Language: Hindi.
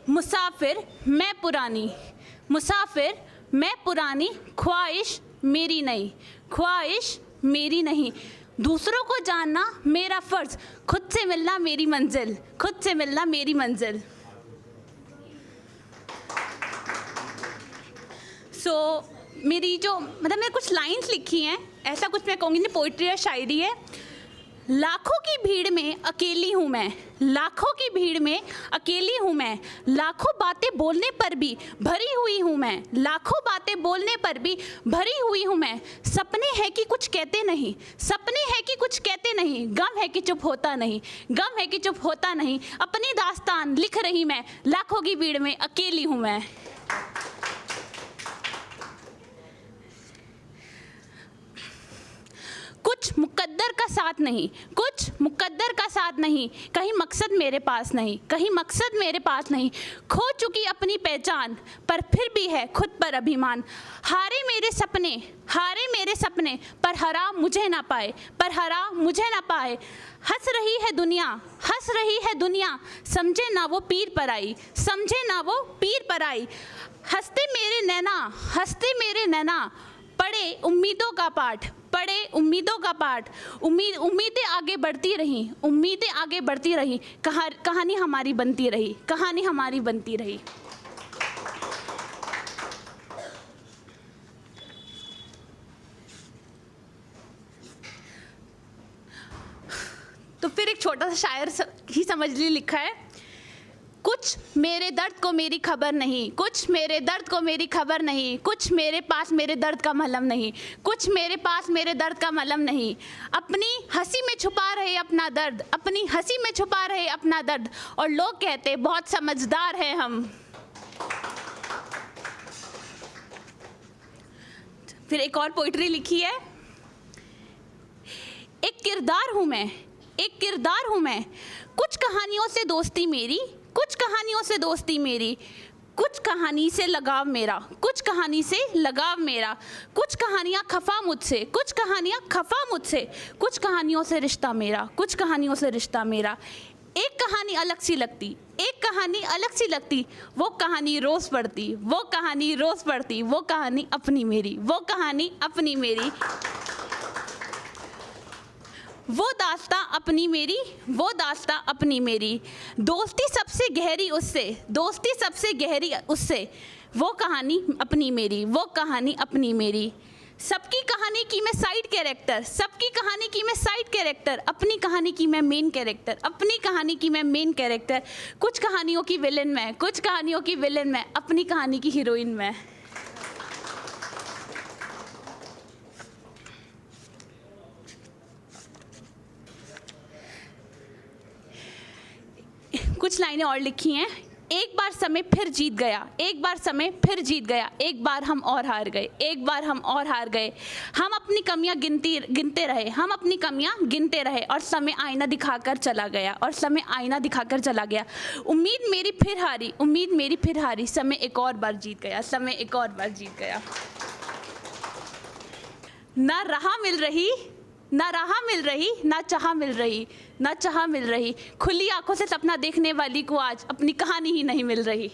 मुसाफिर मैं पुरानी, मुसाफिर मैं पुरानी, ख्वाहिश मेरी नहीं, ख्वाहिश मेरी नहीं। दूसरों को जानना मेरा फ़र्ज़, खुद से मिलना मेरी मंजिल, खुद से मिलना मेरी मंजिल। मेरी जो मैंने कुछ लाइंस लिखी हैं, ऐसा कुछ मैं कहूँगी नहीं, पोइट्री या शायरी है। लाखों की भीड़ में अकेली हूँ मैं, लाखों की भीड़ में अकेली हूँ मैं, लाखों बातें बोलने पर भी भरी हुई हूँ मैं, लाखों बातें बोलने पर भी भरी हुई हूँ मैं। सपने हैं कि कुछ कहते नहीं, सपने हैं कि कुछ कहते नहीं, गम है कि चुप होता नहीं, गम है कि चुप होता नहीं। अपनी दास्तान लिख रही मैं, लाखों की भीड़ में अकेली हूँ मैं। कुछ मुकद्दर का साथ नहीं, कुछ मुकद्दर का साथ नहीं, कहीं मकसद मेरे पास नहीं, कहीं मकसद मेरे पास नहीं। खो चुकी अपनी पहचान पर फिर भी है खुद पर अभिमान। हारे मेरे सपने, हारे मेरे सपने, पर हरा मुझे ना पाए, पर हरा मुझे ना पाए। हंस रही है दुनिया, हंस रही है दुनिया, समझे ना वो पीर पर आई, समझे ना वो पीर पर आई। हंसते मेरे नैना, हंसते मेरे नैना, पढ़े उम्मीदों का पाठ, पढ़े उम्मीदों का पाठ। उम्मीदें आगे बढ़ती रहीं, उम्मीदें आगे बढ़ती रहीं, कहानी हमारी बनती रही, कहानी हमारी बनती रही। तो फिर एक छोटा सा शायर ही समझ ली लिखा है। कुछ मेरे दर्द को मेरी खबर नहीं, कुछ मेरे दर्द को मेरी खबर नहीं, कुछ मेरे पास मेरे दर्द का मलहम नहीं, कुछ मेरे पास मेरे दर्द का मलहम नहीं। अपनी हंसी में छुपा रहे अपना दर्द, अपनी हंसी में छुपा रहे अपना दर्द, और लोग कहते बहुत समझदार हैं हम। फिर एक और पोइट्री लिखी है। एक किरदार हूँ मैं, एक किरदार हूँ मैं, कुछ कहानियों से दोस्ती मेरी, कुछ कहानियों से दोस्ती मेरी, कुछ कहानी से लगाव मेरा, कुछ कहानी से लगाव मेरा। कुछ कहानियाँ खफा मुझसे, कुछ कहानियाँ खफा मुझसे, कुछ कहानियों से रिश्ता मेरा, कुछ कहानियों से रिश्ता मेरा। एक कहानी अलग सी लगती, एक कहानी अलग सी लगती, वो कहानी रोज़ पढ़ती, वो कहानी रोज़ पढ़ती, वो कहानी अपनी मेरी, वो कहानी अपनी मेरी। वो दास्तां अपनी मेरी, वो दास्तां अपनी मेरी। दोस्ती सबसे गहरी उससे, दोस्ती सबसे गहरी उससे, वो कहानी अपनी मेरी, वो कहानी अपनी मेरी। सबकी कहानी की मैं साइड कैरेक्टर, सबकी कहानी की मैं साइड कैरेक्टर, अपनी कहानी की मैं मेन कैरेक्टर, अपनी कहानी की मैं मेन कैरेक्टर। कुछ कहानियों की विलेन मैं, कुछ कहानियों की विलेन मैं, अपनी कहानी की हीरोइन मैं। कुछ लाइनें और लिखी हैं। एक बार समय फिर जीत गया, एक बार समय फिर जीत गया, एक बार हम और हार गए, एक बार हम और हार गए। हम अपनी कमियां गिनते रहे, हम अपनी कमियां गिनते रहे, और समय आईना दिखाकर चला गया, और समय आईना दिखाकर चला गया। उम्मीद मेरी फिर हारी, उम्मीद मेरी फिर हारी, समय एक और बार जीत गया, समय एक और बार जीत गया। ना राह मिल रही, ना राह मिल रही, ना चाह मिल रही, ना चाह मिल रही। खुली आंखों से सपना देखने वाली को आज अपनी कहानी ही नहीं मिल रही।